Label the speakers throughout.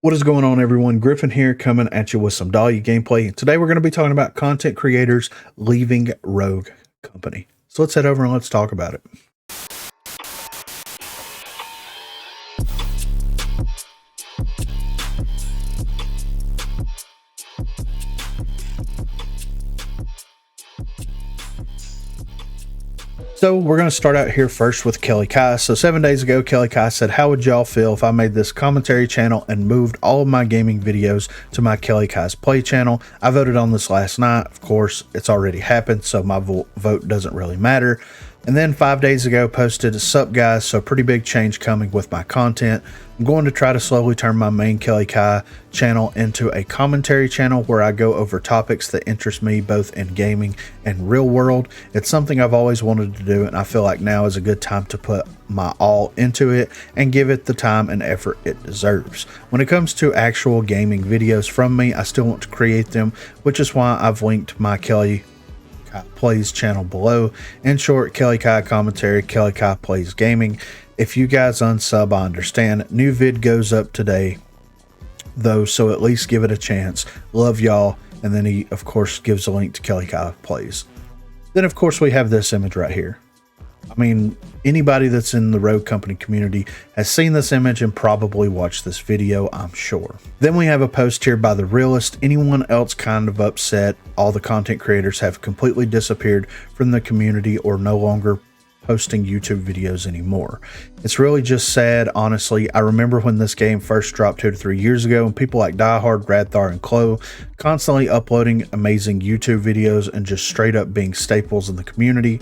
Speaker 1: What is going on, everyone? Griffin here, coming at you with some Dahlia gameplay. Today we're going to be talking about content creators leaving Rogue Company. So let's head over and let's talk about it. So we're going to start out here first with Kelly Kai. So 7 days ago, Kelly Kai said, how would y'all feel if I made this commentary channel and moved all of my gaming videos to my Kelly Kai's Play channel? I voted on this last night. Of course, it's already happened, so my vote doesn't really matter. And then 5 days ago, posted, sup guys, so pretty big change coming with my content. I'm going to try to slowly turn my main Kelly Kai channel into a commentary channel where I go over topics that interest me both in gaming and real world. It's something I've always wanted to do, and I feel like now is a good time to put my all into it and give it the time and effort it deserves. When it comes to actual gaming videos from me, I still want to create them, which is why I've linked my Kelly Kai Plays channel below. In short, Kelly Kai Commentary, Kelly Kai Plays Gaming. If you guys unsub, I understand. New vid goes up today though, so at least give it a chance. Love y'all. And then he of course gives a link to Kelly Kai Plays. Then of course we have this image right here. I mean, anybody that's in the Rogue Company community has seen this image and probably watched this video, I'm sure. Then we have a post here by The Realist. Anyone else kind of upset all the content creators have completely disappeared from the community or no longer posting YouTube videos anymore? It's really just sad, honestly. I remember when this game first dropped 2 to 3 years ago, and people like Diehard, Radthar, and Chloe constantly uploading amazing YouTube videos and just straight up being staples in the community.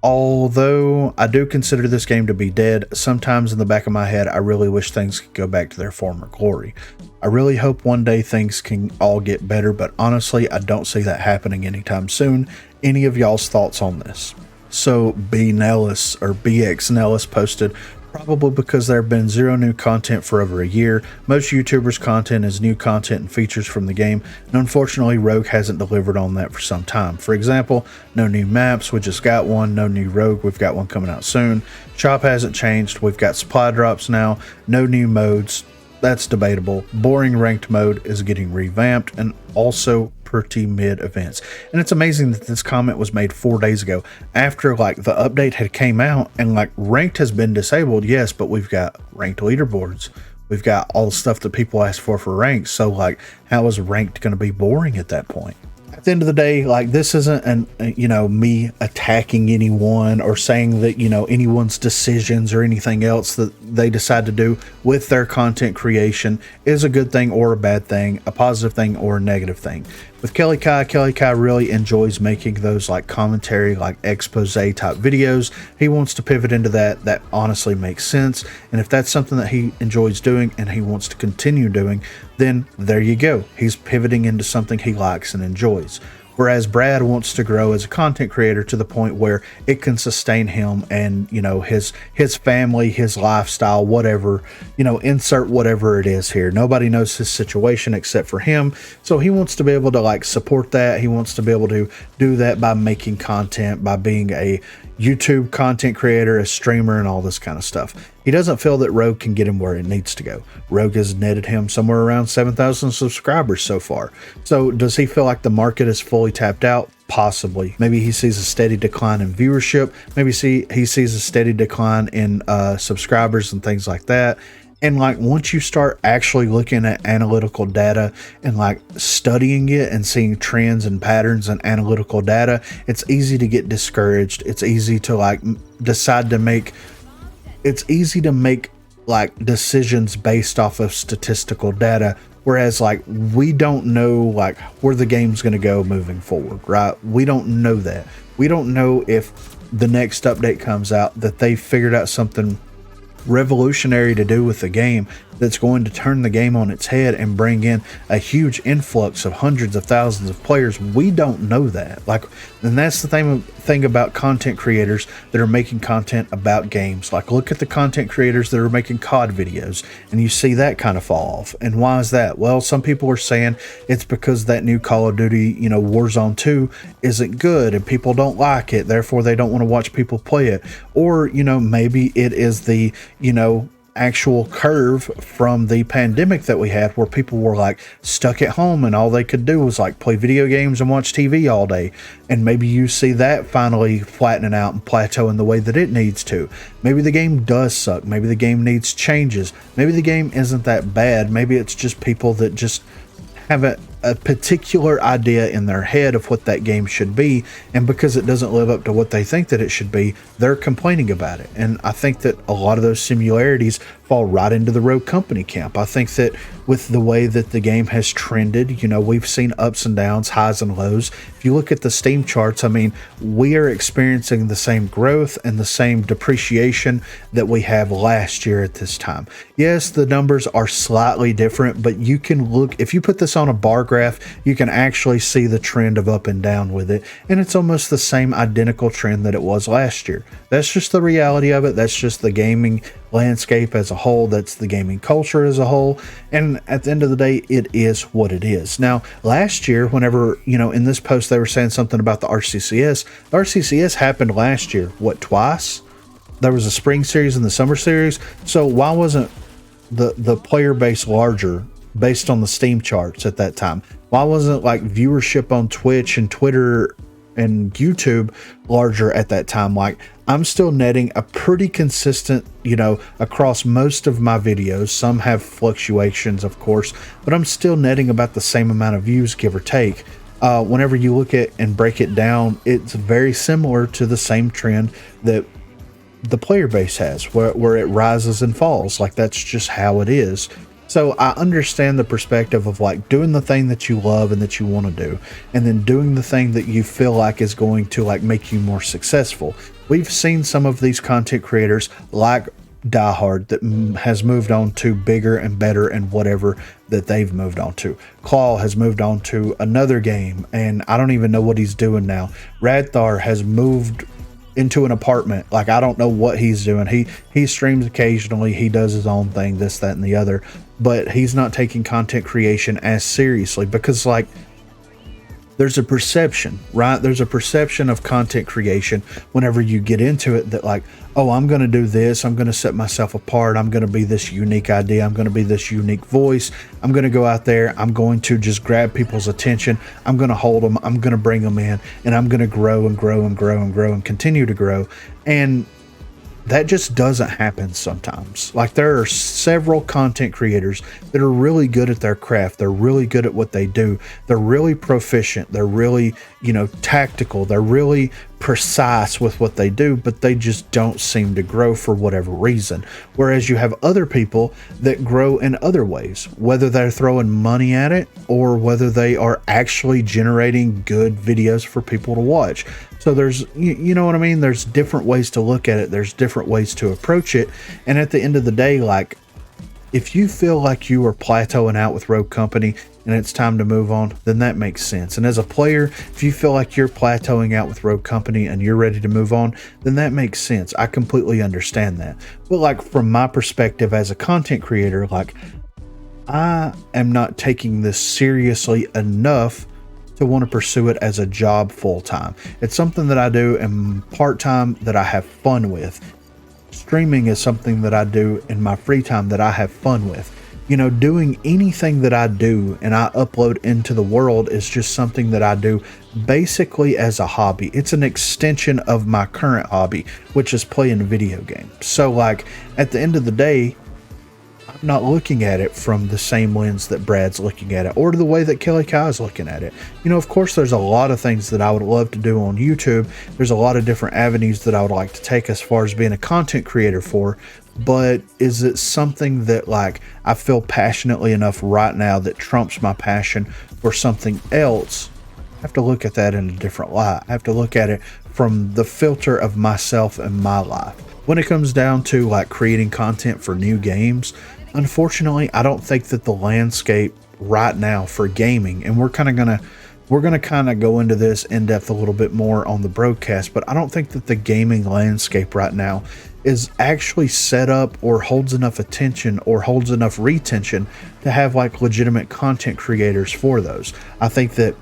Speaker 1: Although I do consider this game to be dead, sometimes in the back of my head I really wish things could go back to their former glory. I really hope one day things can all get better, but honestly I don't see that happening anytime soon. Any of y'all's thoughts on this? So B Nellis or BX Nellis posted, probably because there have been zero new content for over a year. Most YouTubers' content is new content and features from the game, and unfortunately Rogue hasn't delivered on that for some time. For example, no new maps, we just got one. No new Rogue, we've got one coming out soon. Shop hasn't changed, we've got supply drops now. No new modes, that's debatable. Boring ranked mode is getting revamped, and also pretty mid events. And it's amazing that this comment was made 4 days ago after like the update had came out, and like ranked has been disabled, yes, but we've got ranked leaderboards, we've got all the stuff that people ask for ranked. So like, how is ranked going to be boring at that point? At the end of the day, like, this isn't me attacking anyone or saying that anyone's decisions or anything else that they decide to do with their content creation is a good thing or a bad thing, a positive thing or a negative thing. With Kelly Kai really enjoys making those like commentary, like expose type videos. He wants to pivot into that. That honestly makes sense. And if that's something that he enjoys doing and he wants to continue doing, then there you go. He's pivoting into something he likes and enjoys. Whereas Brad wants to grow as a content creator to the point where it can sustain him and, his family, his lifestyle, whatever, insert whatever it is here. Nobody knows his situation except for him. So he wants to be able to like support that. He wants to be able to do that by making content, by being a YouTube content creator, a streamer, and all this kind of stuff. He doesn't feel that Rogue can get him where it needs to go. Rogue has netted him somewhere around 7,000 subscribers so far. So does he feel like the market is fully tapped out? Possibly. Maybe he sees a steady decline in viewership. Maybe he sees a steady decline in subscribers and things like that. And like, once you start actually looking at analytical data and like studying it and seeing trends and patterns and analytical data, it's easy to get discouraged. It's easy to like decide to make, like decisions based off of statistical data. Whereas like, we don't know like where the game's going to go moving forward, right? We don't know that. We don't know if the next update comes out that they figured out something revolutionary to do with the game that's going to turn the game on its head and bring in a huge influx of hundreds of thousands of players. We don't know that. Like, and that's the thing about content creators that are making content about games. Like, look at the content creators that are making COD videos, and you see that kind of fall off. And why is that? Well, some people are saying it's because that new Call of Duty, Warzone 2 isn't good and people don't like it, therefore they don't want to watch people play it. Or, maybe it is the, actual curve from the pandemic that we had, where people were like stuck at home and all they could do was like play video games and watch TV all day. And maybe you see that finally flattening out and plateauing the way that it needs to. Maybe the game does suck. Maybe the game needs changes. Maybe the game isn't that bad. Maybe it's just people that just have a particular idea in their head of what that game should be, and because it doesn't live up to what they think that it should be, they're complaining about it. And I think that a lot of those similarities fall right into the Rogue Company camp. I think that with the way that the game has trended, we've seen ups and downs, highs and lows. If you look at the Steam charts, I mean, we are experiencing the same growth and the same depreciation that we have last year at this time. Yes, the numbers are slightly different, but you can look, if you put this on a bar graph, you can actually see the trend of up and down with it, and it's almost the same identical trend that it was last year. That's just the reality of it. That's just the gaming landscape as a whole. That's the gaming culture as a whole, and at the end of the day, it is what it is. Now, last year, whenever, in this post they were saying something about the RCCS happened last year, what, twice? There was a spring series and the summer series. So why wasn't the player base larger based on the Steam charts at that time? Why wasn't like viewership on Twitch and Twitter and YouTube larger at that time? Like, I'm still netting a pretty consistent, across most of my videos. Some have fluctuations, of course, but I'm still netting about the same amount of views, give or take. Whenever you look at and break it down, it's very similar to the same trend that the player base has, where it rises and falls. Like, that's just how it is. So I understand the perspective of like doing the thing that you love and that you want to do, and then doing the thing that you feel like is going to like make you more successful. We've seen some of these content creators like Die Hard that has moved on to bigger and better and whatever that they've moved on to. Claw has moved on to another game, and I don't even know what he's doing now. Radthar has moved into an apartment. Like, I don't know what he's doing. He streams occasionally, he does his own thing, this, that, and the other, but he's not taking content creation as seriously, because like, there's a perception, right? There's a perception of content creation whenever you get into it that like, oh, I'm going to do this, I'm going to set myself apart, I'm going to be this unique idea, I'm going to be this unique voice, I'm going to go out there, I'm going to just grab people's attention, I'm going to hold them, I'm going to bring them in, and I'm going to grow and grow and grow and grow and continue to grow. And that just doesn't happen sometimes. Like, there are several content creators that are really good at their craft. They're really good at what they do. They're really proficient. They're really, tactical. They're really precise with what they do, but they just don't seem to grow for whatever reason. Whereas you have other people that grow in other ways, whether they're throwing money at it or whether they are actually generating good videos for people to watch. So there's, you know what I mean? There's different ways to look at it. There's different ways to approach it. And at the end of the day, like, if you feel like you are plateauing out with Rogue Company and it's time to move on, then that makes sense. And as a player, if you feel like you're plateauing out with Rogue Company and you're ready to move on, then that makes sense. I completely understand that. But like, from my perspective as a content creator, like, I am not taking this seriously enough to want to pursue it as a job full-time. It's something that I do in part-time that I have fun with. Streaming is something that I do in my free time that I have fun with. Doing anything that I do and I upload into the world is just something that I do basically as a hobby. It's an extension of my current hobby, which is playing video games. So like, at the end of the day, I'm not looking at it from the same lens that Brad's looking at it, or the way that Kelly Kai is looking at it. Of course, there's a lot of things that I would love to do on YouTube. There's a lot of different avenues that I would like to take as far as being a content creator for, but is it something that like I feel passionately enough right now that trumps my passion for something else? I have to look at that in a different light. I have to look at it from the filter of myself and my life. When it comes down to like creating content for new games, unfortunately, I don't think that the landscape right now for gaming, and we're gonna go into this in depth a little bit more on the broadcast, but I don't think that the gaming landscape right now is actually set up or holds enough attention or holds enough retention to have like legitimate content creators for those. I think that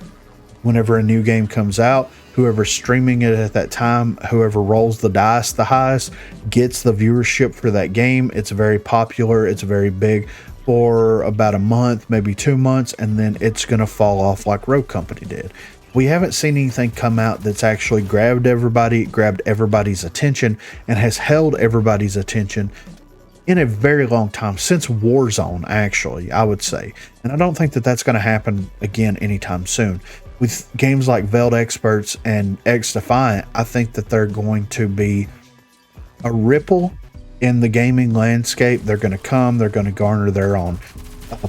Speaker 1: whenever a new game comes out, whoever's streaming it at that time, whoever rolls the dice the highest, gets the viewership for that game. It's very popular. It's very big for about a month, maybe 2 months, and then it's going to fall off like Rogue Company did. We haven't seen anything come out that's actually grabbed everybody's attention, and has held everybody's attention in a very long time, since Warzone, actually, I would say. And I don't think that that's going to happen again anytime soon. With games like Veiled Experts and X Defiant, I think that they're going to be a ripple in the gaming landscape. They're going to come, they're going to garner their own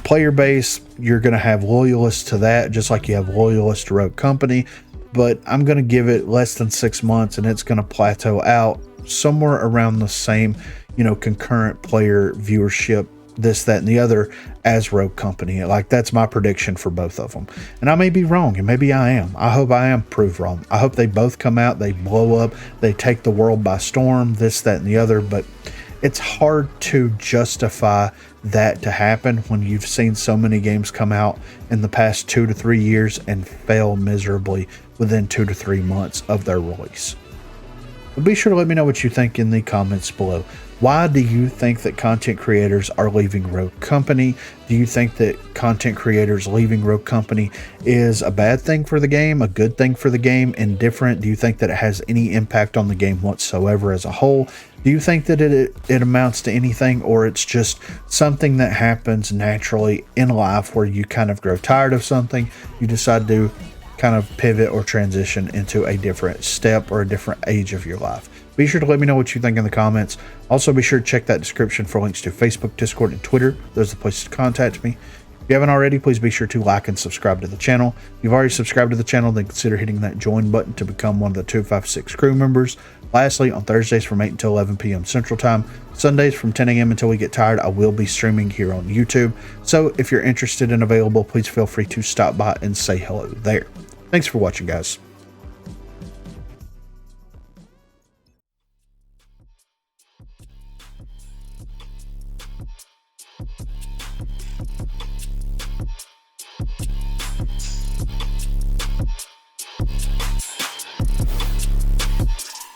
Speaker 1: player base. You're going to have loyalists to that, just like you have loyalists to Rogue Company. But I'm going to give it less than 6 months, and it's going to plateau out somewhere around the same, concurrent player viewership, this, that, and the other, as Rogue Company. Like, that's my prediction for both of them. And I may be wrong, and maybe I am. I hope I am proved wrong. I hope they both come out, they blow up, they take the world by storm, this, that, and the other. But it's hard to justify that to happen when you've seen so many games come out in the past 2 to 3 years and fail miserably within 2 to 3 months of their release. But be sure to let me know what you think in the comments below. Why do you think that content creators are leaving Rogue Company? Do you think that content creators leaving Rogue Company is a bad thing for the game, a good thing for the game, indifferent? Do you think that it has any impact on the game whatsoever as a whole? Do you think that it amounts to anything, or it's just something that happens naturally in life where you kind of grow tired of something, you decide to kind of pivot or transition into a different step or a different age of your life? Be sure to let me know what you think in the comments. Also, be sure to check that description for links to Facebook, Discord, and Twitter. Those are the places to contact me. If you haven't already, please be sure to like and subscribe to the channel. If you've already subscribed to the channel, then consider hitting that join button to become one of the 256 crew members. Lastly, on Thursdays from 8 until 11 p.m. Central Time, Sundays from 10 a.m. until we get tired, I will be streaming here on YouTube. So if you're interested and available, please feel free to stop by and say hello there. Thanks for watching, guys.